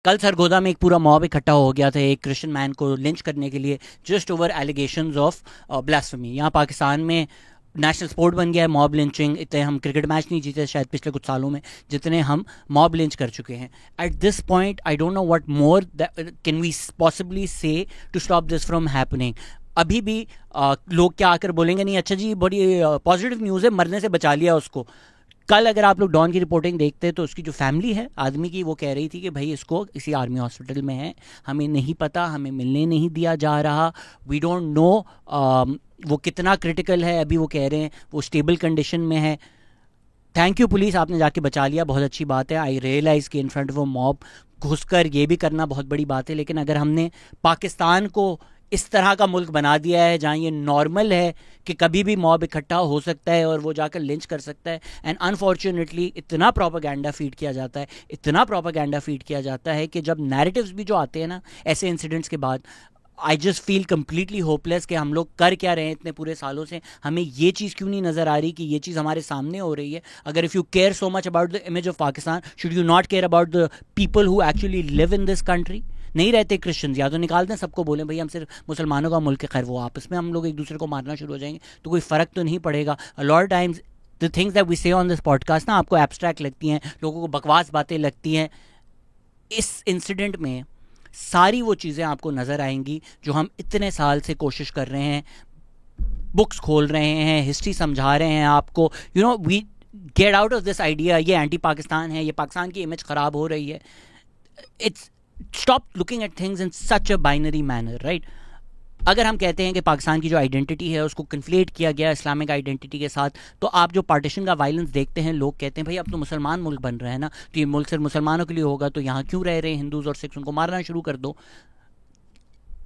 कल सरगोदा में एक पूरा मॉब इकट्ठा हो गया था एक क्रिश्चियन मैन को लिंच करने के लिए, just over allegations of blasphemy. यहाँ पाकिस्तान में नेशनल स्पोर्ट बन गया है मॉब लिंचिंग। इतने हम क्रिकेट मैच नहीं जीते शायद पिछले कुछ सालों में जितने हम मॉब लिंच कर चुके हैं। At this point I don't know what more can we possibly say to stop this from happening. अभी भी लोग क्या आकर बोलेंगे नहीं अच्छा जी बड़ी पॉजिटिव न्यूज़ है, मरने से बचा लिया उसको। कल अगर आप लोग डॉन की रिपोर्टिंग देखते हैं तो उसकी जो फैमिली है आदमी की, वो कह रही थी कि भाई इसको किसी आर्मी हॉस्पिटल में है, हमें नहीं पता, हमें मिलने नहीं दिया जा रहा, वी डोंट नो वो कितना क्रिटिकल है। अभी वो कह रहे हैं वो स्टेबल कंडीशन में है। थैंक यू पुलिस, आपने जाके बचा लिया, बहुत अच्छी बात है। आई रियलाइज़ कि इन फ्रंट ऑफ मॉब घुसकर ये भी करना बहुत बड़ी बात है, लेकिन अगर हमने पाकिस्तान को इस तरह का मुल्क बना दिया है जहाँ ये नॉर्मल है कि कभी भी मॉब इकट्ठा हो सकता है और वो जाकर लिंच कर सकता है, एंड अनफॉर्चुनेटली इतना प्रोपेगेंडा फीड किया जाता है, इतना प्रोपेगेंडा फीड किया जाता है कि जब नैरेटिव्स भी जो आते हैं ना ऐसे इंसिडेंट्स के बाद, I just feel completely hopeless कि हम लोग कर क्या रहे हैं इतने पूरे सालों से। हमें ये चीज़ क्यों नहीं नज़र आ रही कि ये चीज़ हमारे सामने हो रही है। अगर if you care so much about the image of Pakistan, should you not care about the people who actually live in this country. नहीं रहते क्रिश्चियंस, या तो निकाल दें सबको, बोलें भाई हम सिर्फ मुसलमानों का मुल्क है, खैर वो आपस में हम लोग एक दूसरे को मारना शुरू हो जाएंगे तो कोई फ़र्क तो नहीं पड़ेगा। A lot times the things that we say on this podcast ना आपको एब्स्ट्रैक्ट लगती हैं, लोगों को बकवास बातें लगती हैं। इस इंसिडेंट में सारी वो चीज़ें आपको नज़र आएंगी जो हम इतने साल से कोशिश कर रहे हैं, बुक्स खोल रहे हैं, हिस्ट्री समझा रहे हैं आपको। You know we get out of this idea ये एंटी पाकिस्तान है, ये पाकिस्तान की इमेज ख़राब हो रही है। It's stop looking at things in such a binary manner, right. अगर हम कहते हैं कि पाकिस्तान की जो आइडेंटिटी है उसको कन्फ्लेट किया गया इस्लामिक आइडेंटिटी के साथ, तो आप जो पार्टीशन का वायलेंस देखते हैं, लोग कहते हैं भाई अब तो मुसलमान मुल्क बन रहा है ना, तो ये मुल्क सिर्फ मुसलमानों के लिए होगा, तो यहाँ क्यों रह रहे हैं हिंदूज और सिख्स, उनको मारना शुरू कर दो।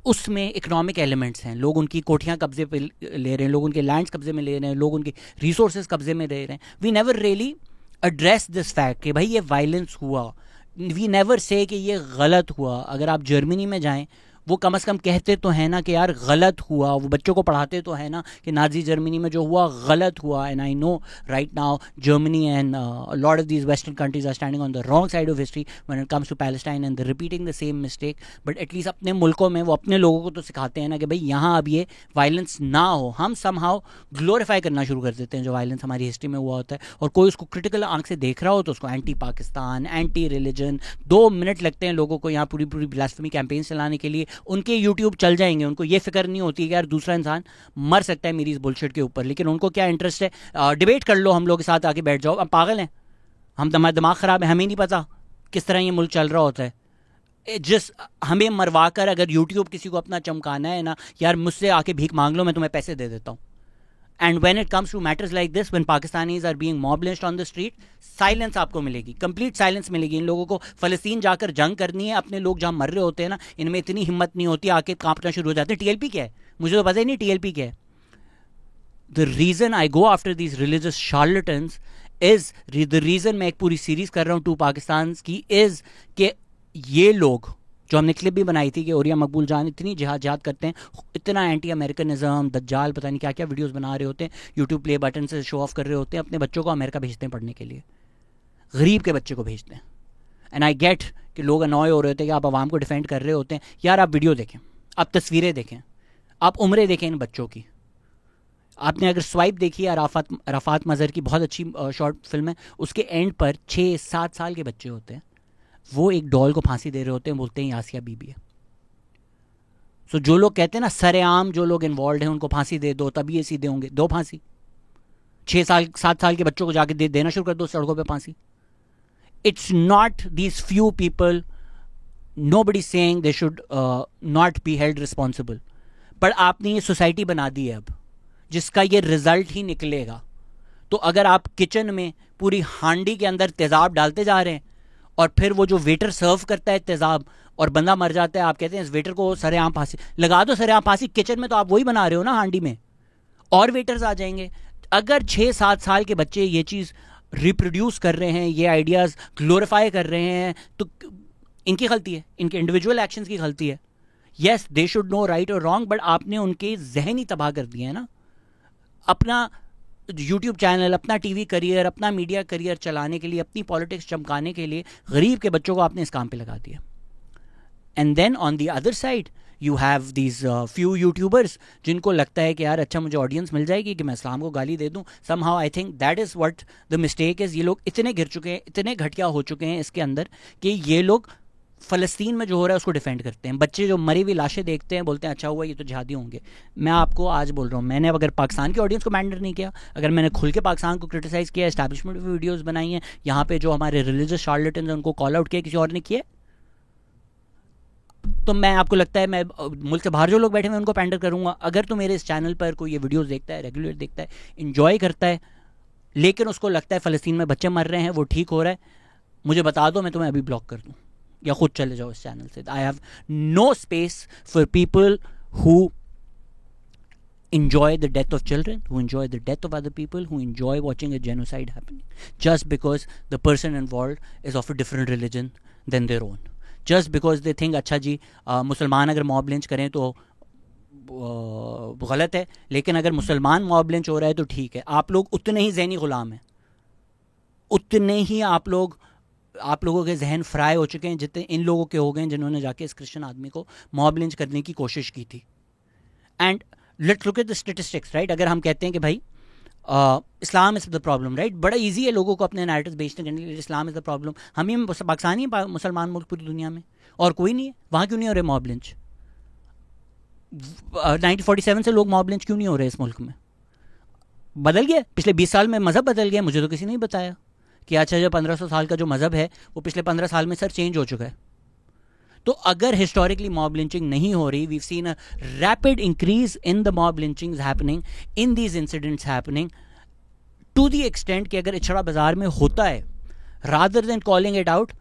उसमें इकोनॉमिक एलिमेंट्स हैं, लोग उनकी कोठियाँ कब्जे पे ले रहे हैं, लोग उनके लैंड्स कब्जे में ले रहे हैं, लोग उनके रिसोर्सेज कब्जे में ले रहे हैं। We never really address this fact कि भाई ये वायलेंस हुआ। वी नेवर से कि ये गलत हुआ। अगर आप जर्मनी में जाएं, वो कम से कम कहते तो हैं ना कि यार गलत हुआ, वो बच्चों को पढ़ाते तो है ना कि नाजी जर्मनी में जो हुआ गलत हुआ। And I know right now Germany and lot of these western countries are standing on the wrong side of history when it comes to Palestine and repeating the same mistake. But at least अपने मुल्कों में वो अपने लोगों को तो सिखाते हैं ना कि भाई यहाँ अब ये वायलेंस ना हो। हम समहाउ ग्लोरीफाई करना शुरू कर देते हैं जो वायलेंस हमारी हिस्ट्री में हुआ होता है, और कोई उसको क्रिटिकल आंख से देख रहा हो तो उसको anti Pakistan, anti religion, 2 minute लगते हैं लोगों को यहाँ पूरी पूरी ब्लास्फेमी कैंपेन चलाने के लिए। उनके यूट्यूब चल जाएंगे, उनको ये फिक्र नहीं होती कि यार दूसरा इंसान मर सकता है मेरी इस बुलशिट के ऊपर, लेकिन उनको क्या इंटरेस्ट है डिबेट कर लो, हम लोग के साथ आके बैठ जाओ। अब पागल हैं हम, हमारा दिमाग ख़राब है, हमें नहीं पता किस तरह ये मुल्क चल रहा होता है। जिस हमें मरवा कर अगर यूट्यूब किसी को अपना चमकाना है ना, यार मुझसे आके भीख मांग लो, मैं तुम्हें पैसे दे देता हूँ। And when it comes to matters like this, when Pakistanis are being mob lynched on the street, silence आपको मिलेगी, कंप्लीट साइलेंस मिलेगी। इन लोगों को फ़लस्तीन जाकर जंग करनी है, अपने लोग जहाँ मर रहे होते हैं ना, इनमें इतनी हिम्मत नहीं होती, आके कांपना शुरू हो जाते हैं। टीएलपी क्या है मुझे तो पता ही नहीं, टीएलपी क्या है। The reason I go after these religious charlatans is the reason मैं एक पूरी सीरीज़ कर रहा हूँ 2 पाकिस्तान की, इज़ कि ये लोग जो हमने क्लिप भी बनाई थी कि ओरिया मकबूल जान इतनी जिहाद करते हैं, इतना एंटी अमेरिकनिज्म, दज्जाल, पता नहीं क्या क्या वीडियोस बना रहे होते हैं, यूट्यूब प्ले बटन से शो ऑफ कर रहे होते हैं, अपने बच्चों को अमेरिका भेजते हैं पढ़ने के लिए, गरीब के बच्चे को भेजते हैं। एंड आई गेट कि लोग अनॉय हो रहे होते हैं कि आप आवाम को डिफेंड कर रहे होते हैं। यार आप वीडियो देखें, आप तस्वीरें देखें, आप उम्रें देखें इन बच्चों की। आपने अगर स्वाइप देखी है रफ़ात मज़हर की, बहुत अच्छी शॉर्ट फिल्म है, उसके एंड पर 6-7 साल के बच्चे होते हैं, वो एक डॉल को फांसी दे रहे होते हैं, बोलते हैं आसिया बीबी है। सो जो लोग कहते हैं ना सरेआम जो लोग इन्वॉल्व हैं उनको फांसी दे दो तभी ये सीधे होंगे, दो फांसी। 6-7 साल के बच्चों को जाके देना शुरू कर दो सड़कों पे फांसी। It's not these few people, nobody saying they should not be held responsible, पर आपने ये सोसाइटी बना दी है अब जिसका ये रिजल्ट ही निकलेगा। तो अगर आप किचन में पूरी हांडी के अंदर तेजाब डालते जा रहे हैं और फिर वो जो वेटर सर्व करता है तेजाब और बंदा मर जाता है, आप कहते हैं इस वेटर को सरेआम फांसी लगा दो। सरेआम फांसी किचन में तो आप वही बना रहे हो ना हांडी में, और वेटर्स आ जाएंगे। अगर 6-7 साल के बच्चे ये चीज़ रिप्रोड्यूस कर रहे हैं, ये आइडियाज़ ग्लोरीफाई कर रहे हैं, तो इनकी गलती है, इनके इंडिविजुअल एक्शंस की गलती है। Yes they should know right और रॉन्ग, बट आपने उनके जहन ही तबाह कर दिए है ना। अपना यूट्यूब चैनल, अपना टीवी करियर, अपना मीडिया करियर चलाने के लिए, अपनी पॉलिटिक्स चमकाने के लिए गरीब के बच्चों को आपने इस काम पे लगा दिया। And then on the other side you have these few YouTubers जिनको लगता है कि यार अच्छा मुझे ऑडियंस मिल जाएगी कि मैं इस्लाम को गाली दे दूं. Somehow I think that is what the mistake is. ये लोग इतने गिर चुके हैं, इतने घटिया हो चुके हैं इसके अंदर कि ये लोग फ़लस्तीन में जो हो रहा है उसको डिफेंड करते हैं. बच्चे जो मरी हुई लाशें देखते हैं बोलते हैं अच्छा हुआ ये तो जिहादी होंगे. मैं आपको आज बोल रहा हूँ, मैंने अगर पाकिस्तान की ऑडियंस को मैंडेट नहीं किया, अगर मैंने खुल के पाकिस्तान को क्रिटिसाइज़ किया, एस्टैब्लिशमेंट की वीडियोज़ बनाई हैं, यहाँ पे जो हमारे रिलीजियस शार्लेटन हैं उनको कॉल आउट किया, किसी और ने किया, तो मैं आपको लगता है मैं मुल्क से बाहर जो लोग बैठे हुए हैं उनको पैंडर करूंगा? अगर तो मेरे इस चैनल पर कोई ये वीडियोस देखता है, रेगुलर देखता है, इंजॉय करता है, लेकिन उसको लगता है फ़लस्तीन में बच्चे मर रहे हैं, वो ठीक हो रहा है, मुझे बता दो, मैं तुम्हें अभी ब्लॉक कर दूं या खुद चले जाओ इस चैनल से. I have no space for people who enjoy the death of children, who enjoy the death of other people, who enjoy watching a genocide happening, just because the person involved is of a different religion than their own, just because they think अच्छा जी मुसलमान अगर mob lynch करें तो गलत है, लेकिन अगर मुसलमान मॉब लिंच हो रहा है तो ठीक है. आप लोग उतने ही ज़हनी ग़ुलाम हैं, उतने ही आप लोगों के जहन फ्राई हो चुके हैं जितने इन लोगों के हो गए हैं जिन्होंने जाके इस क्रिश्चियन आदमी को मॉब लिंच करने की कोशिश की थी. And let's look at the statistics, right. अगर हम कहते हैं कि भाई इस्लाम इज़ द प्रॉब्लम, राइट, बड़ा इजी है लोगों को अपने नैरेटिव्स बेचने के लिए, इस्लाम इज़ द प्रॉब्लम, हम ही पाकिस्तान ही मुसलमान मुल्क पूरी दुनिया में, और कोई नहीं है. वहाँ क्यों नहीं हो रहे मॉब लिंच? 1947 से लोग मॉब लिंच क्यों नहीं हो रहे इस मुल्क में? बदल गया पिछले 20 साल में, मज़हब बदल गया. मुझे तो किसी ने नहीं बताया कि अच्छा जो 1500 साल का जो मज़हब है वो पिछले 15 साल में सर चेंज हो चुका है. तो अगर हिस्टोरिकली मॉब लिंचिंग नहीं हो रही, we seen a rapid increase in the mob lynchings happening, in these incidents happening to the extent कि अगर इछड़ा बाजार में होता है, rather than calling it out,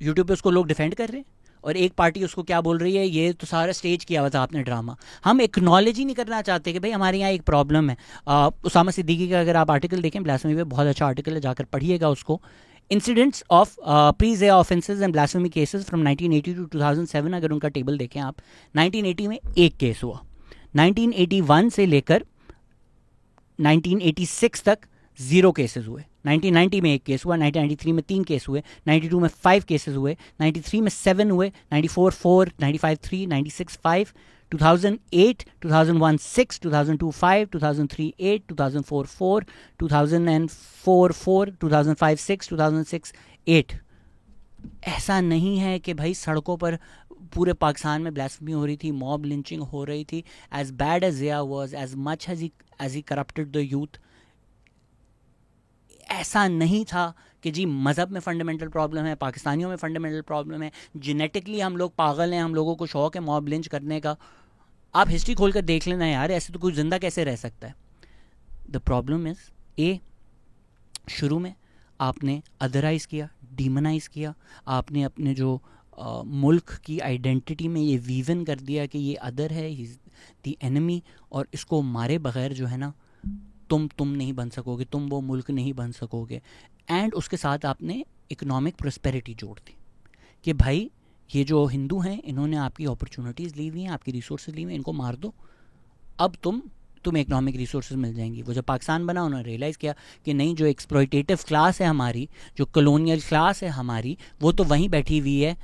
YouTube पे उसको लोग डिफेंड कर रहे हैं और एक पार्टी उसको क्या बोल रही है, ये तो सारा स्टेज किया हुआ था आपने ड्रामा. हम एक्नॉलेज ही नहीं करना चाहते कि भाई हमारे यहाँ एक प्रॉब्लम है. उसामा सिद्दीकी का अगर आप आर्टिकल देखें ब्लास्फेमी पे, बहुत अच्छा आर्टिकल है, जाकर पढ़िएगा उसको. Incidents of प्री-ज़िया offences and blasphemy cases from 1980 to 2007, अगर उनका टेबल देखें आप, 1980 में एक केस हुआ, 1981 से लेकर 1986 तक 0 केसेस हुए, 1990 में एक केस हुआ, 1993 में 3 केस हुए, 92 में 5 केसेस हुए, 93 में 7 हुए, 94 4, 95 3, 96 5, 2008, 2001 6, 2002 5, 2003 8, 2004 4, 2004 4, 2005 6, 2006 8. ऐसा नहीं है कि भाई सड़कों पर पूरे पाकिस्तान में ब्लास्फेमी हो रही थी, मॉब लिंचिंग हो रही थी. As bad as Zia was, as much as he corrupted the youth, ऐसा नहीं था कि जी मज़हब में फंडामेंटल प्रॉब्लम है, पाकिस्तानियों में फंडामेंटल प्रॉब्लम है, जेनेटिकली हम लोग पागल हैं, हम लोगों को शौक़ है मॉब लिंच करने का. आप हिस्ट्री खोल कर देख लेना यार, ऐसे तो कोई ज़िंदा कैसे रह सकता है. द प्रॉब्लम इज़ ए, शुरू में आपने अदराइज़ किया, डीमनाइज़ किया, आपने अपने जो मुल्क की आइडेंटिटी में ये वीवन कर दिया कि ये अदर है, ही इज़ द एनिमी, और इसको मारे बगैर जो है ना तुम नहीं बन सकोगे, तुम वो मुल्क नहीं बन सकोगे. एंड उसके साथ आपने इकोनॉमिक प्रॉस्पेरिटी जोड़ दी कि भाई ये जो हिंदू हैं इन्होंने आपकी अपॉर्चुनिटीज़ ली हुई हैं, आपकी रिसोर्सेज ली हुई हैं, इनको मार दो, अब तुम्हें इकोनॉमिक रिसोर्सेज मिल जाएंगी. वो जब पाकिस्तान बना उन्होंने रियलाइज़ किया कि नहीं, जो एक्सप्लॉयटेटिव क्लास है हमारी, जो कॉलोनियल क्लास है हमारी, वो तो वहीं बैठी हुई है.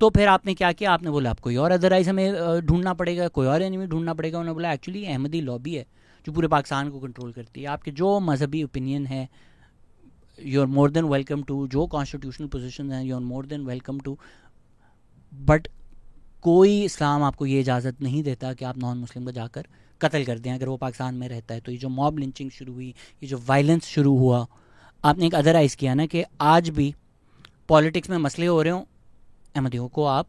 तो फिर आपने क्या किया, आपने बोला आप कोई और अदरवाइज हमें ढूंढना पड़ेगा, कोई और एनिमी ढूंढना पड़ेगा. उन्होंने बोला एक्चुअली अहमदी लॉबी है जो पूरे पाकिस्तान को कंट्रोल करती है. आपके जो मजहबी ओपिनियन है you are more than welcome to, जो कॉन्स्टिट्यूशनल पोजीशन है you are more than welcome to, but कोई इस्लाम आपको ये इजाज़त नहीं देता कि आप नॉन मुस्लिम को जाकर कत्ल कर दें अगर वो पाकिस्तान में रहता है. तो ये जो मॉब लिंचिंग शुरू हुई, ये जो वायलेंस शुरू हुआ, आपने एक अदरवाइज़ किया ना कि आज भी पॉलिटिक्स में मसले हो रहे हों, अहमदियों को आप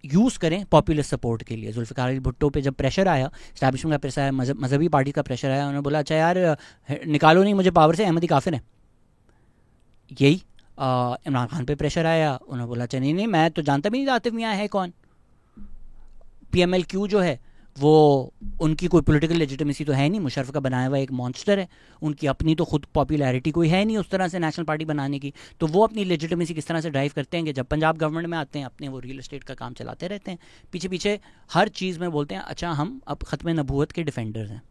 यूज़ करें पॉपुलर सपोर्ट के लिए. जुल्फ़िकार अली भुट्टो पे जब प्रेशर आया, एस्टैब्लिशमेंट का प्रेशर आया, मजहबी पार्टी का प्रेशर आया, उन्होंने बोला अच्छा यार निकालो नहीं मुझे पावर से, अहमदी काफिर है. यही इमरान खान पे प्रेशर आया, उन्होंने बोला अच्छा नहीं मैं तो जानता भी नहीं आतिफ मियां है कौन. PMLQ जो है वो उनकी कोई पॉलिटिकल लेजिटिमेसी तो है नहीं, मुशर्रफ का बनाया हुआ एक मॉन्स्टर है, उनकी अपनी तो खुद पॉपुलैरिटी कोई है नहीं उस तरह से नेशनल पार्टी बनाने की. तो वो अपनी लेजिटिमेसी किस तरह से ड्राइव करते हैं कि जब पंजाब गवर्नमेंट में आते हैं अपने वो रियल एस्टेट का काम चलाते रहते हैं, पीछे पीछे हर चीज़ में बोलते हैं अच्छा हम अब ख़त्म नबूवत के डिफेंडर्स हैं.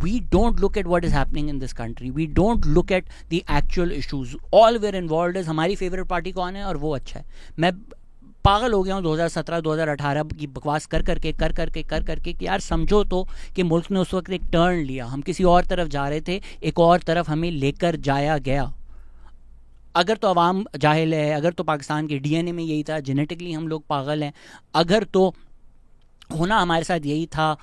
we don't look at what is happening in this country. We don't look at the actual issues. All we're involved is हमारी फेवरेट पार्टी कौन है और वो अच्छा है. मैं पागल हो गया हूँ 2017-2018 की बकवास कर करके कि यार समझो तो कि मुल्क ने उस वक्त एक टर्न लिया. हम किसी और तरफ जा रहे थे, एक और तरफ हमें लेकर जाया गया. अगर तो अवाम जाहिल है, अगर तो पाकिस्तान के डीएनए में यही था, जेनेटिकली हम लोग पागल हैं, अगर तो होना हमारे साथ यही था,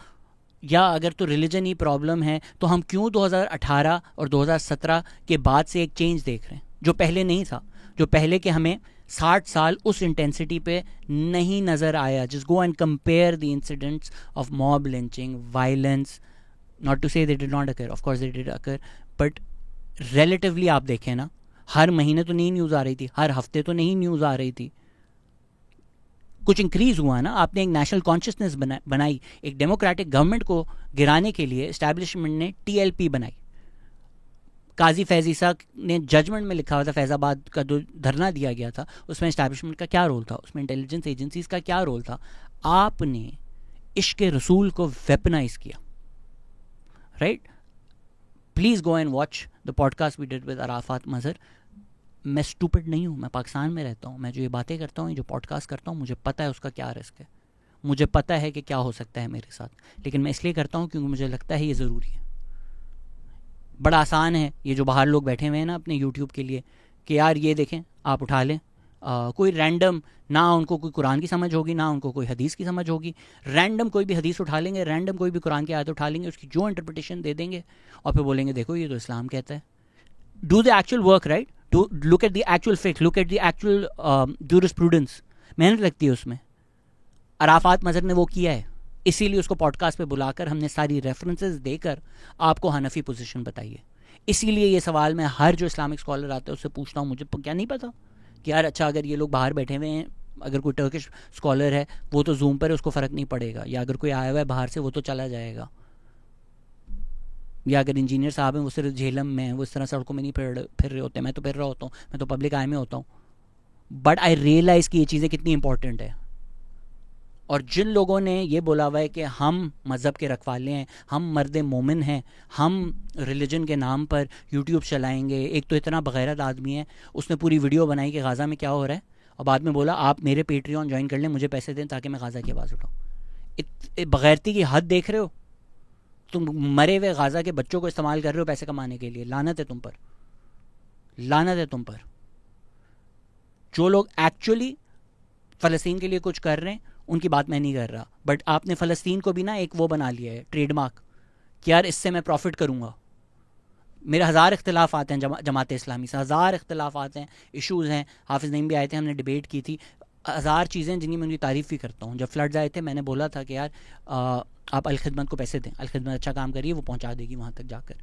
या अगर तो रिलीजन ही प्रॉब्लम है, तो हम क्यों 2018 और 2017 के बाद से एक चेंज देख रहे हैं जो पहले नहीं था, जो पहले के हमें 60 साल उस इंटेंसिटी पे नहीं नज़र आया. Just go and compare the incidents of mob lynching, violence. Not to say they did not occur, of course they did occur, but relatively आप देखें ना, हर महीने तो नहीं न्यूज़ आ रही थी, हर हफ्ते तो नहीं न्यूज़ आ रही थी. कुछ इंक्रीज हुआ ना. आपने एक नेशनल कॉन्शियसनेस बनाई. एक डेमोक्रेटिक गवर्नमेंट को गिराने के लिए एस्टैब्लिशमेंट ने टीएलपी बनाई. काजी फैज ईसा ने जजमेंट में लिखा हुआ था, फैज़ाबाद का जो धरना दिया गया था उसमें एस्टैब्लिशमेंट का क्या रोल था, उसमें इंटेलिजेंस एजेंसीज का क्या रोल था. आपने इश्क रसूल को वेपनाइज किया. Right. Please go and watch the podcast we did with Arafat Mazhar. मैं स्टूपिड नहीं हूँ, मैं पाकिस्तान में रहता हूँ, मैं जो ये बातें करता हूँ, जो पॉडकास्ट करता हूँ, मुझे पता है उसका क्या रिस्क है, मुझे पता है कि क्या हो सकता है मेरे साथ, लेकिन मैं इसलिए करता हूँ क्योंकि मुझे लगता है ये ज़रूरी है. बड़ा आसान है ये जो बाहर लोग बैठे हुए हैं ना अपने यूट्यूब के लिए कि यार ये देखें, आप उठा लें, कोई रैंडम, ना उनको कोई कुरान की समझ होगी, ना उनको कोई हदीस की समझ होगी, रैंडम कोई भी हदीस उठा लेंगे, रैंडम कोई भी कुरान की आयत उठा लेंगे, उसकी जो इंटरप्रिटेशन दे देंगे और फिर बोलेंगे देखो ये तो इस्लाम कहता है. Do the actual work, right, to look at the actual fix, look at the actual jurisprudence. मेहनत लगती है उसमें. अराफात मजहर ने वो किया है, इसीलिए उसको पॉडकास्ट पे बुलाकर हमने सारी रेफरेंसेस देकर आपको हनफी पोजीशन बताई है. इसीलिए ये सवाल मैं हर जो इस्लामिक स्कॉलर आते हैं उससे पूछता हूँ, मुझे क्या नहीं पता कि यार अच्छा अगर ये लोग बाहर बैठे हुए हैं, अगर कोई टर्किश स्कॉलर है वो तो जूम पर है, उसको फ़र्क नहीं पड़ेगा, या अगर कोई आया हुआ है बाहर से वो तो चला जाएगा, या अगर इंजीनियर साहब हैं वो सिर्फ झेलम में हैं, वो इस तरह सड़कों में नहीं फिर रहे होते. मैं तो फिर रहा होता हूँ, मैं तो पब्लिक आय में होता हूँ. बट आई रियलाइज़ कि ये चीज़ें कितनी इंपॉर्टेंट है. और जिन लोगों ने ये बोला हुआ है कि हम मज़हब के रखवाले हैं, हम मर्द मोमिन हैं, हम रिलीजन के नाम पर यूट्यूब चलाएंगे. एक तो इतना बगैरत आदमी है, उसने पूरी वीडियो बनाई कि गाज़ा में क्या हो रहा है, और बाद में बोला आप मेरे पेट्रियन ज्वाइन कर लें, मुझे पैसे दें ताकि मैं गाज़ा की आवाज़ उठाऊँ. बगैरती की हद देख रहे हो. तुम मरे हुए गाज़ा के बच्चों को इस्तेमाल कर रहे हो पैसे कमाने के लिए. लानत है तुम पर, लानत है तुम पर. जो लोग एक्चुअली फ़लस्तीन के लिए कुछ कर रहे हैं उनकी बात मैं नहीं कर रहा, बट आपने फ़लस्तीन को भी ना एक वो बना लिया है ट्रेडमार्क कि यार इससे मैं प्रॉफिट करूँगा. मेरे हज़ार इख्तिलाफ़ आते हैं जमात इस्लामी से, हज़ार इख्तिलाफ़ आते हैं, इश्यूज़ हैं. हाफिज़ नईम भी आए थे, हमने डिबेट की थी. हज़ार चीज़ें जिनकी मैं उनकी तारीफ़ भी करता हूँ. जब फ्लड्स आए थे मैंने बोला था कि यार आप अलखिदमत को पैसे दें, अलखिदमत अच्छा काम करिए, वो पहुँचा देगी वहाँ तक जाकर.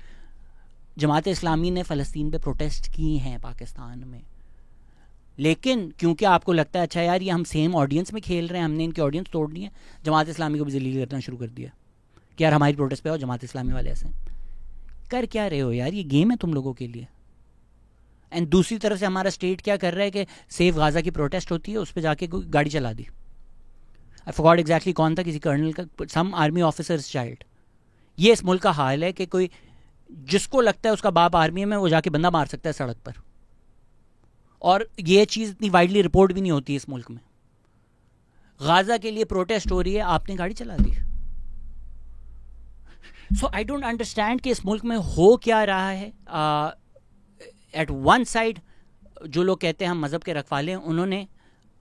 जमात इस्लामी ने फ़लस्तीन पर प्रोटेस्ट की हैं पाकिस्तान में, लेकिन क्योंकि आपको लगता है अच्छा यार ये हम सेम ऑडियंस में खेल रहे हैं, हमने इनकी ऑडियंस तोड़नी है, जमात इस्लामी को भी जलील करना शुरू कर दिया कि यार हमारी प्रोटेस्ट पे आओ, जमात इस्लामी वाले ऐसे कर क्या रहे हो यार, ये गेम है तुम लोगों के लिए. एंड दूसरी तरफ से हमारा स्टेट क्या कर रहा है कि सेफ गाज़ा की प्रोटेस्ट होती है, उस पर जाके कोई गाड़ी चला दी. आई फॉरगॉट एग्जैक्टली कौन था, किसी कर्नल का, सम आर्मी ऑफिसर्स चाइल्ड. ये इस मुल्क का हाल है कि कोई जिसको लगता है उसका बाप आर्मी में वो जाके बंदा मार सकता है सड़क पर. और ये चीज़ इतनी वाइडली रिपोर्ट भी नहीं होती इस मुल्क में. गाज़ा के लिए प्रोटेस्ट हो रही है, आपने गाड़ी चला दी. सो आई डोंट अंडरस्टैंड कि इस मुल्क में हो क्या रहा है. एट वन साइड जो लोग कहते हैं हम मज़हब के रखवाले हैं, उन्होंने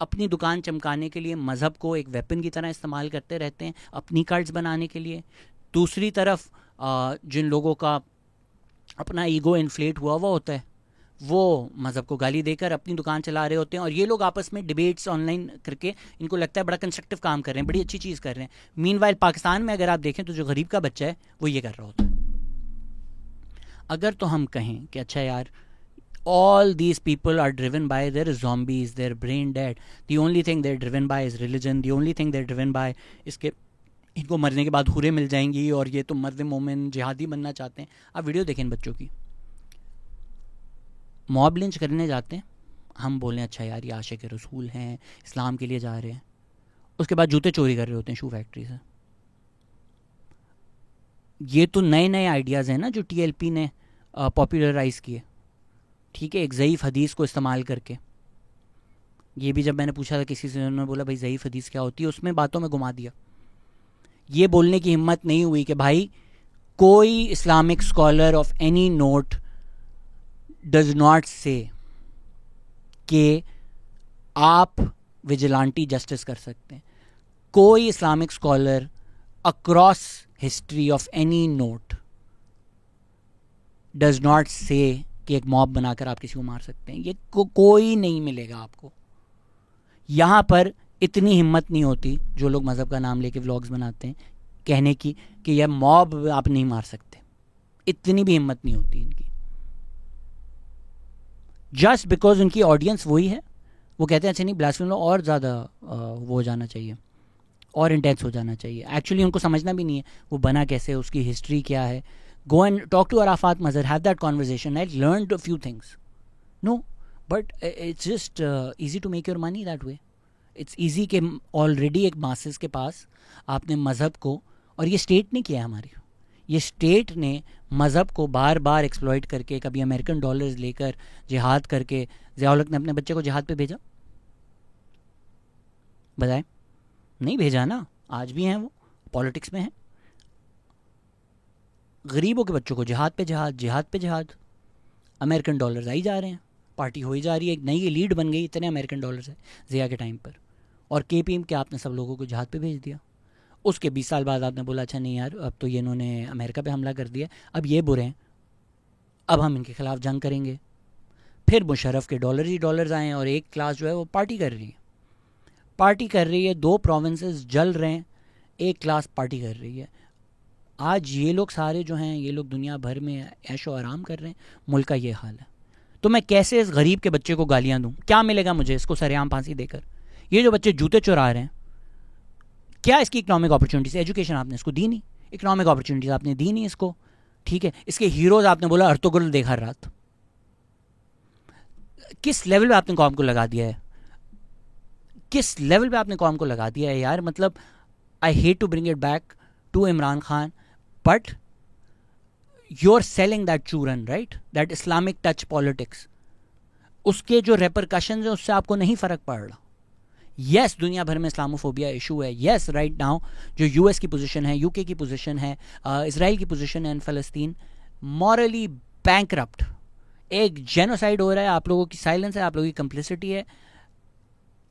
अपनी दुकान चमकाने के लिए मज़हब को एक वेपन की तरह इस्तेमाल करते रहते हैं अपनी कार्ड्स बनाने के लिए. दूसरी तरफ जिन लोगों का अपना ईगो इन्फ्लेट हुआ हुआ होता है वो मज़हब को गाली देकर अपनी दुकान चला रहे होते हैं. और ये लोग आपस में डिबेट्स ऑनलाइन करके इनको लगता है बड़ा कंस्ट्रक्टिव काम कर रहे हैं, बड़ी अच्छी चीज़ कर रहे हैं. मीनवाइल पाकिस्तान में अगर आप देखें तो जो गरीब का बच्चा है वो ये कर रहा होता है. अगर तो हम कहें कि अच्छा यार all these people are driven by their zombies, they're brain dead, the only thing they're driven by is religion, the only thing they're driven by इसके इनको मरने के बाद हुरें मिल जाएंगी और ये तो मर्द मोमिन जिहादी बनना चाहते हैं. आप वीडियो देखें बच्चों की, मॉब लिंच करने जाते हैं, हम बोलें अच्छा यार ये आशिक रसूल हैं, इस्लाम के लिए जा रहे हैं, उसके बाद जूते चोरी कर रहे होते हैं शू फैक्ट्री से. ये तो नए नए आइडियाज़ हैं ना जो टीएलपी ने पॉपुलराइज किए, ठीक है, एक ज़ईफ़ हदीस को इस्तेमाल करके। ये भी जब मैंने पूछा था किसी से, उन्होंने बोला भाई ज़ईफ़ हदीस क्या होती है, उसमें बातों में घुमा दिया। ये बोलने की हिम्मत नहीं हुई कि भाई कोई Islamic scholar of any note does not से कि आप विजिलेंटी जस्टिस कर सकते हैं। कोई Islamic scholar across history of any note does not से कि एक मॉब बनाकर आप किसी को मार सकते हैं। ये कोई नहीं मिलेगा आपको। यहाँ पर इतनी हिम्मत नहीं होती जो लोग मज़हब का नाम लेके व्लॉग्स बनाते हैं कहने की कि यह मॉब आप नहीं मार सकते। इतनी भी हिम्मत नहीं होती इनकी, जस्ट बिकॉज उनकी ऑडियंस वही है। वो कहते हैं अच्छा नहीं, ब्लास्फेमी लॉ और ज़्यादा वो हो जाना चाहिए, और इंटेंस हो जाना चाहिए। एक्चुअली उनको समझना भी नहीं है वो बना कैसे, उसकी हिस्ट्री क्या है। Go and talk to Arafat Mazhar, have that conversation. I learned a few things, no, but it's just easy to make your money that way. It's easy कि ऑलरेडी एक मासेस के पास आपने मज़हब को, और ये स्टेट ने किया है हमारी, ये स्टेट ने मज़हब को बार बार एक्सप्लॉइट करके, कभी अमेरिकन डॉलर्स लेकर जिहाद करके। ज़िया-उल हक ने अपने बच्चे को जिहाद पे भेजा? बताए, नहीं भेजा ना। आज भी हैं वो, पॉलिटिक्स में हैं। गरीबों के बच्चों को जिहाद पे जिहाद, जिहाद पे जिहाद। अमेरिकन डॉलर्स आई जा रहे हैं, पार्टी हो ही जा रही है, एक नई लीड बन गई, इतने अमेरिकन डॉलर्स है ज़िया के टाइम पर। और केपीएम के आपने सब लोगों को जिहाद पे भेज दिया। उसके 20 साल बाद आपने बोला अच्छा नहीं यार, अब तो ये इन्होंने अमेरिका पे हमला कर दिया, अब ये बुरे हैं, अब हम इनके खिलाफ जंग करेंगे। फिर मुशर्रफ के डॉलर ही डॉलर्स आए और एक क्लास जो है वो पार्टी कर रही है, पार्टी कर रही है। 2 प्रोविंसेस जल रहे हैं, एक क्लास पार्टी कर रही है। आज ये लोग सारे जो हैं, ये लोग दुनिया भर में ऐशो आराम कर रहे हैं, मुल्क का ये हाल है। तो मैं कैसे इस गरीब के बच्चे को गालियां दूं? क्या मिलेगा मुझे इसको सरेआम फांसी देकर? ये जो बच्चे जूते चुरा रहे हैं, क्या इसकी इकोनॉमिक अपॉर्चुनिटीज? एजुकेशन आपने इसको दी नहीं, इकोनॉमिक अपॉर्चुनिटीज आपने दी नहीं इसको, ठीक है। इसके हीरोज आपने बोला अर्तुगरुल देखा रात। किस लेवल पे आपने कौम को लगा दिया है, किस लेवल पे आपने कौम को लगा दिया है यार। मतलब I hate to bring it back to Imran Khan, but you are selling that churan, right, that Islamic touch politics. उसके जो रेपरकशन है उससे आपको नहीं फर्क पड़ रहा। यस, दुनिया भर में इस्लामोफोबिया इशू है। यस, राइट नाउ जो यूएस की पोजीशन है, यूके की पोजीशन है, इसराइल की पोजीशन है इन फ़लस्तीन, मॉरली बैंकरप्ट। एक जेनोसाइड हो रहा है, आप लोगों की साइलेंस है, आप लोगों की कंप्लिसिटी है,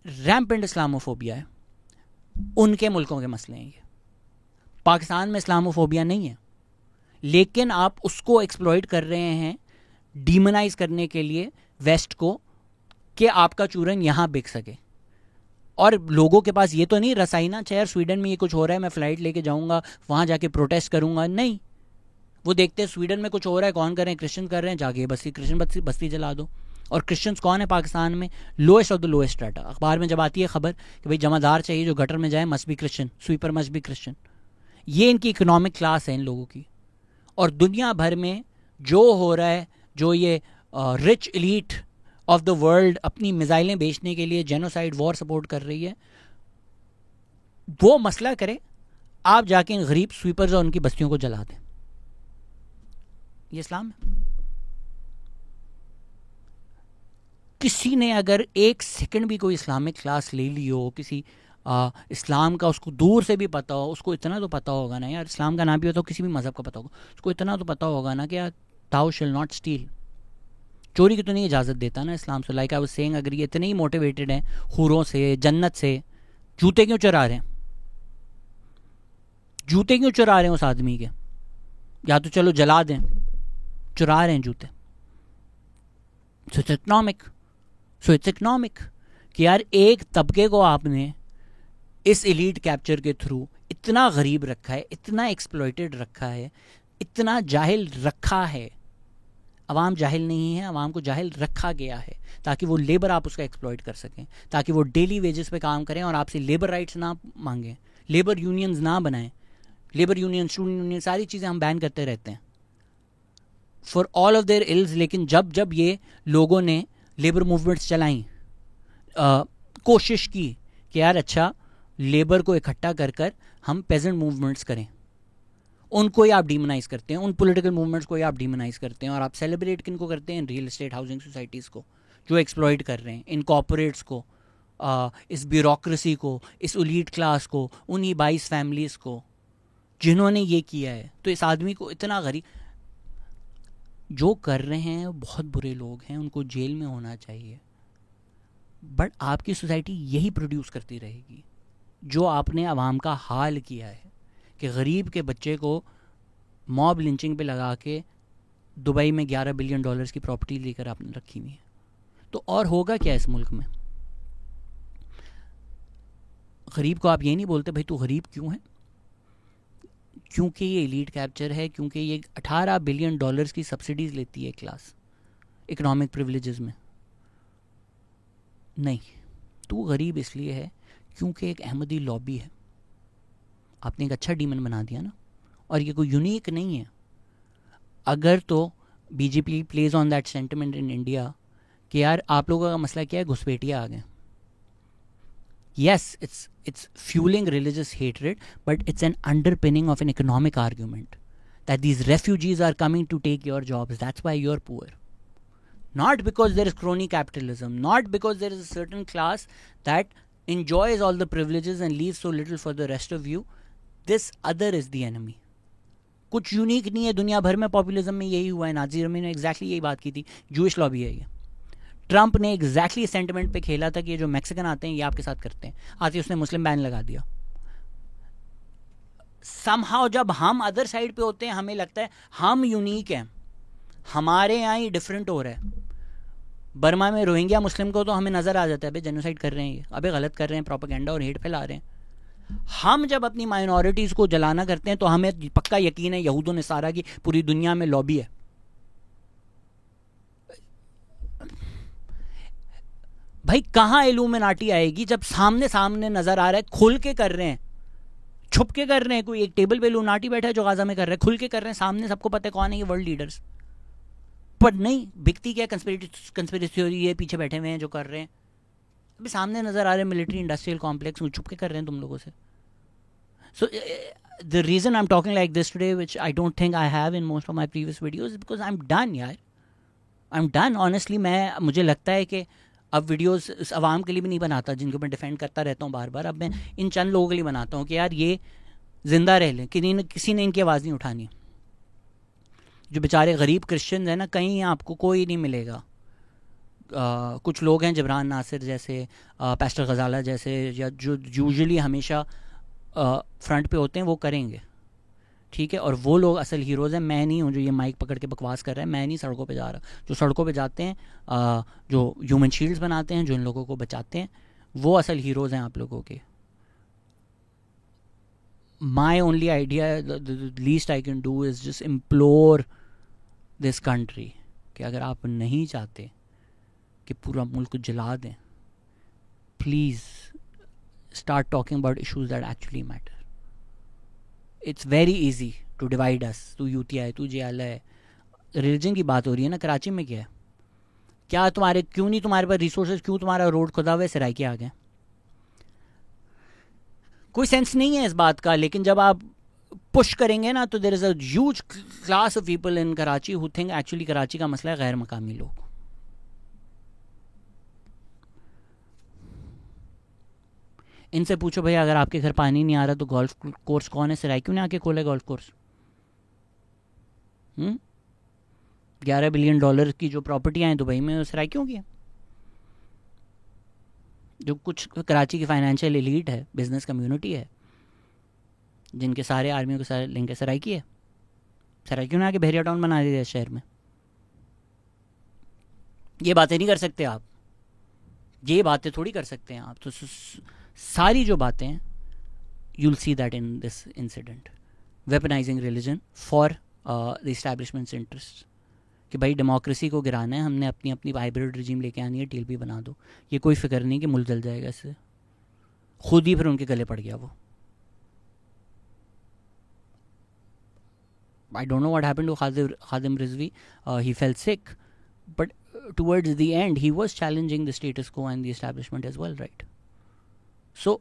रैम्पेंट इस्लामोफोबिया है। उनके मुल्कों के मसले हैं ये। पाकिस्तान में इस्लामोफोबिया नहीं है, लेकिन आप उसको एक्सप्लॉइट कर रहे हैं डीमनाइज करने के लिए वेस्ट को, कि आपका चूरन यहाँ बिक सके। और लोगों के पास ये तो नहीं रसाई ना, यार स्वीडन में ये कुछ हो रहा है, मैं फ़्लाइट लेके जाऊँगा वहाँ जाके प्रोटेस्ट करूँगा, नहीं। वो देखते हैं स्वीडन में कुछ हो रहा है, कौन कर रहे हैं, क्रिश्चियन कर रहे हैं, जाके बस्ती क्रिश्चियन बस्ती जला दो। और क्रिश्चियंस कौन है पाकिस्तान में? Lowest of the lowest strata. अखबार में जब आती है खबर कि भाई जमादार चाहिए जो गटर में जाए, must be Christian, sweeper must be Christian. ये इनकी इकोनॉमिक क्लास है इन लोगों की। और दुनिया भर में जो हो रहा है, जो ये rich elite of the world अपनी मिसाइलें बेचने के लिए जेनोसाइड वॉर सपोर्ट कर रही है, वो मसला करे, आप जाके इन गरीब स्वीपर्स और उनकी बस्तियों को जला दें। ये इस्लाम है? किसी ने अगर एक सेकंड भी कोई इस्लामिक क्लास ले ली हो, किसी इस्लाम का उसको दूर से भी पता हो, उसको इतना तो पता होगा ना यार, इस्लाम का नाम भी होता हो, किसी भी मज़हब का पता होगा, उसको इतना तो पता होगा ना कि यार ताऊ शिल नॉट स्टील, चोरी की तो नहीं इजाज़त देता ना इस्लाम। So like I was saying, अगर ये इतने ही मोटिवेटेड हैं हूरों से, जन्नत से, जूते क्यों चुरा रहे हैं? जूते क्यों चुरा रहे हैं उस आदमी के? या तो चलो जला दें, चुरा रहे हैं जूते। सो इट्स इकोनॉमिक कि यार एक तबके को आपने इस एलीट कैप्चर के थ्रू इतना गरीब रखा है, इतना एक्सप्लॉइटेड रखा है, इतना जाहिल रखा है। अवाम जाहिल नहीं है, अवाम को जाहिल रखा गया है ताकि वो लेबर आप उसका एक्सप्लॉइट कर सकें, ताकि वो डेली वेजेस पे काम करें और आपसे लेबर राइट्स ना मांगें, लेबर यूनियंस ना बनाएं। लेबर यूनियन, स्टूडेंट यूनियन, सारी चीज़ें हम बैन करते रहते हैं for all of their ills. लेकिन जब जब ये लोगों ने लेबर मूवमेंट्स चलाई, कोशिश की कि यार अच्छा लेबर को इकट्ठा कर कर हम पेजेंट मूवमेंट्स करें, उनको ही आप डीमोनाइज करते हैं, उन पॉलिटिकल मूवमेंट्स को ही आप डीमोनाइज करते हैं, और आप सेलिब्रेट किन को करते हैं? रियल एस्टेट हाउसिंग सोसाइटीज़ को जो एक्सप्लॉइट कर रहे हैं, इन कॉपोरेट्स को, इस ब्यूरोक्रेसी को, इस एलीट क्लास को, उन्हीं 22 फैमिलीज़ को जिन्होंने ये किया है। तो इस आदमी को इतना गरीब, जो कर रहे हैं बहुत बुरे लोग हैं, उनको जेल में होना चाहिए, बट आपकी सोसाइटी यही प्रोड्यूस करती रहेगी जो आपने आवाम का हाल किया है कि गरीब के बच्चे को मॉब लिंचिंग पे लगा के दुबई में $11 बिलियन की प्रॉपर्टी लेकर आपने रखी हुई है। तो और होगा क्या इस मुल्क में? गरीब को आप ये नहीं बोलते भाई तू गरीब क्यों है? क्योंकि ये एलीट कैप्चर है, क्योंकि ये $18 बिलियन की सब्सिडीज़ लेती है क्लास इकोनॉमिक प्रिविलेजेस में। नहीं, तू गरीब इसलिए है क्योंकि एक अहमदी लॉबी है। आपने एक अच्छा डीमन बना दिया ना, और ये कोई यूनिक नहीं है। अगर तो BJP plays on that sentiment in India कि यार आप लोगों का मसला क्या है, घुसपैठिया आ गए, yes, it's fueling religious hatred, but it's an underpinning of an economic argument that these refugees are coming to take your jobs. That's why you're poor. Not because there is crony capitalism, not because there is a certain class that enjoys all the privileges and leaves so little for the rest of you. This other is the enemy. कुछ unique नहीं है दुनिया भर में, populism में यही हुआ है। नाज़ी जर्मनी ने एग्जैक्टली यही बात की थी, जूइश लॉबी है ये। ट्रंप ने एग्जैक्टली सेंटिमेंट पे खेला था कि ये जो मैक्सिकन आते हैं ये आपके साथ करते हैं, आते उसने मुस्लिम बैन लगा दिया। समहाउ जब हम अदर साइड पे होते हैं हमें लगता है हम यूनिक हैं, हमारे यहाँ ही डिफरेंट हो रहा है। बर्मा में रोहिंग्या मुस्लिम को तो हमें नज़र आ जाता है भाई जेनोसाइड कर रहे हैं ये, अबे गलत कर रहे हैं, प्रोपेगेंडा और हेट फैला रहे हैं। हम जब अपनी माइनॉरिटीज़ को जलाना करते हैं तो हमें पक्का यकीन है यहूद व नसारा की पूरी दुनिया में लॉबी है। भाई कहाँ इल्यूमिनाटी आएगी जब सामने सामने नजर आ रहा है, खुल के कर रहे हैं, छुप के कर रहे हैं। कोई एक टेबल पे इल्यूमिनाटी बैठा है जो गाजा में कर रहा है, खुल के कर रहे हैं, सामने सबको पता है कौन है ये वर्ल्ड लीडर्स। पर नहीं, बिकती क्या कंस्पिरेसी थ्योरी है, पीछे बैठे हुए हैं जो कर रहे हैं। अभी सामने नजर आ रहे हैं मिलिट्री इंडस्ट्रियल कॉम्प्लेक्स, छुप के कर रहे हैं तुम लोगों से। So the reason I am talking like this today, which I don't think I have in most of my previous videos, because I am done यार, आई एम डन ऑनेस्टली। मुझे लगता है कि अब वीडियोस इस आवाम के लिए भी नहीं बनाता जिनको मैं डिफेंड करता रहता हूँ बार बार। अब मैं इन चंद लोगों के लिए बनाता हूँ कि यार ये जिंदा रह लें, किसी ने इनकी आवाज़ नहीं उठानी। जो बेचारे गरीब क्रिश्चियन हैं ना, कहीं आपको कोई नहीं मिलेगा। कुछ लोग हैं जबरान नासिर जैसे, पैस्टर गजाला जैसे, या जो यूजुअली हमेशा फ्रंट पे होते हैं, वो करेंगे, ठीक है। और वो लोग असल हीरोज़ हैं। मैं नहीं हूँ जो ये माइक पकड़ के बकवास कर रहा है, मैं नहीं सड़कों पे जा रहा। जो सड़कों पे जाते हैं, जो ह्यूमन शील्ड्स बनाते हैं, जो इन लोगों को बचाते हैं, वो असल हीरोज़ हैं आप लोगों के। My only idea, the least I can do is just implore this country कि अगर आप नहीं चाहते कि पूरा मुल्क जला दें, please start talking about issues that actually matter. It's very easy to divide us, तू यूतिया है, तू जियाला है। रिलीजन की बात हो रही है ना, कराची में क्या है, क्या तुम्हारे क्यों नहीं तुम्हारे पास रिसोर्सेज, क्यों तुम्हारा रोड खुदा हुआ है, सराइके आ गए? कोई सेंस नहीं है इस बात का। लेकिन जब आप पुश करेंगे ना तो there is a huge class of people in Karachi who think actually Karachi का मसला है गैर मकामी लोग। इनसे पूछो भाई अगर आपके घर पानी नहीं आ रहा तो गोल्फ कोर्स कौन है, सराय क्यों नहीं आके खोले गोल्फ कोर्स? 11 बिलियन डॉलर की जो प्रॉपर्टियां हैं दुबई में, सराय क्यों किया? जो कुछ कराची की फाइनेंशियल एलीट है, बिजनेस कम्युनिटी है, जिनके सारे आर्मियों के सारे लिंक है, सराय की है। सराय क्यों ना आके बहरिया टाउन बना दिया शहर में? ये बातें नहीं कर सकते आप, ये बातें थोड़ी कर सकते हैं आप। तो सारी जो बातें हैं, you'll see that in this incident, weaponizing religion for the establishment's interests, कि भाई डेमोक्रेसी को गिराना है, हमने अपनी अपनी हाइब्रिड रिजीम लेके आनी है, टीएलपी बना दो। ये कोई फिक्र नहीं कि मुल्क जल जाएगा इससे, खुद ही फिर उनके गले पड़ गया वो। I don't know what happened to Khadim Rizvi. He fell sick, but towards the end he was challenging the status quo and the establishment as well, right? So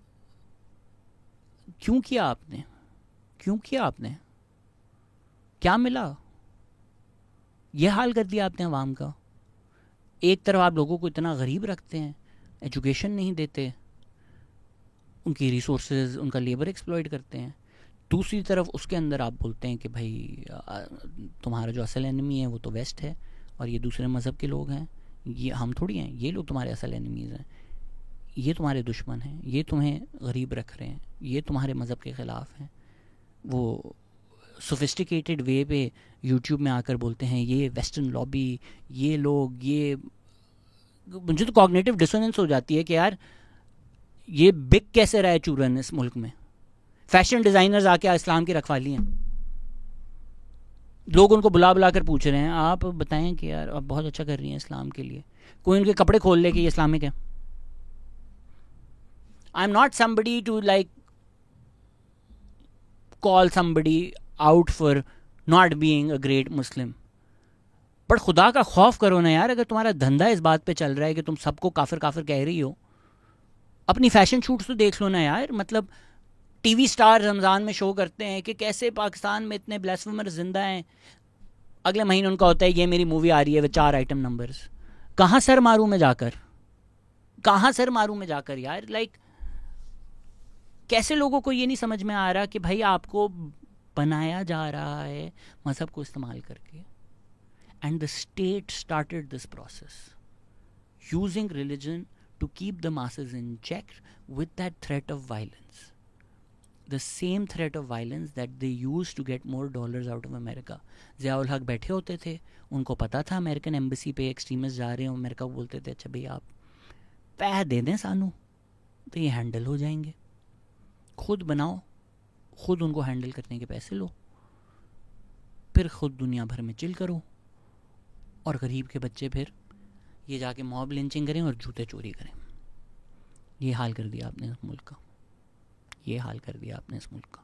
क्यों किया आपने? क्या मिला? ये हाल कर दिया आपने अवाम का। एक तरफ आप लोगों को इतना गरीब रखते हैं, एजुकेशन नहीं देते, उनकी रिसोर्सेज, उनका लेबर एक्सप्लॉइट करते हैं, दूसरी तरफ उसके अंदर आप बोलते हैं कि भाई तुम्हारा जो असल एनिमी है वो तो वेस्ट है और ये दूसरे मज़हब के लोग हैं, ये हम थोड़ी हैं, ये लोग तुम्हारे असल एनिमीज़ हैं, ये तुम्हारे दुश्मन हैं, ये तुम्हें गरीब रख रहे हैं, ये तुम्हारे मज़हब के ख़िलाफ़ हैं। वो सोफिस्टिकेटेड वे पे यूट्यूब में आकर बोलते हैं ये वेस्टर्न लॉबी, ये लोग, ये मुझे तो कॉग्निटिव डिसोनेंस हो जाती है कि यार ये बिक कैसे रहा है चूरन इस मुल्क में। फैशन डिज़ाइनर्स आके इस्लाम की रखवाली हैं, लोग उनको बुला बुला कर पूछ रहे हैं आप बताएं कि यार आप बहुत अच्छा कर रही हैं इस्लाम के लिए, कोई उनके कपड़े खोल ले कि ये इस्लामिक है। I am not somebody to like call somebody out for not being a great Muslim, पर खुदा का खौफ करो ना यार। अगर तुम्हारा धंधा इस बात पे चल रहा है कि तुम सबको काफिर काफिर कह रही हो, अपनी फैशन शूट्स तो देख लो ना यार। मतलब टीवी स्टार रमज़ान में शो करते हैं कि कैसे पाकिस्तान में इतने ब्लास्फेमर जिंदा हैं, अगले महीने उनका होता है ये मेरी मूवी आ रही है विद 4 आइटम नंबर्स। कहाँ सर मारूं मैं जाकर, कहाँ सर मारूं मैं जाकर यार। लाइक कैसे लोगों को ये नहीं समझ में आ रहा कि भाई आपको बनाया जा रहा है मजहब को इस्तेमाल करके। And the state started this process using religion to keep the masses in check with that threat of violence, the same threat of violence that they used to get more dollars out of America. Ziaul हक बैठे होते थे, उनको पता था American embassy पे extremist जा रहे हैं, अमेरिका को बोलते थे अच्छा भाई आप पैसे दे दें सानू तो ये हैंडल हो जाएंगे, खुद बनाओ, खुद उनको हैंडल करने के पैसे लो, फिर खुद दुनिया भर में चिल करो, और गरीब के बच्चे फिर ये जाके मॉब लिंचिंग करें और जूते चोरी करें। ये हाल कर दिया आपने इस मुल्क का, ये हाल कर दिया आपने इस मुल्क का।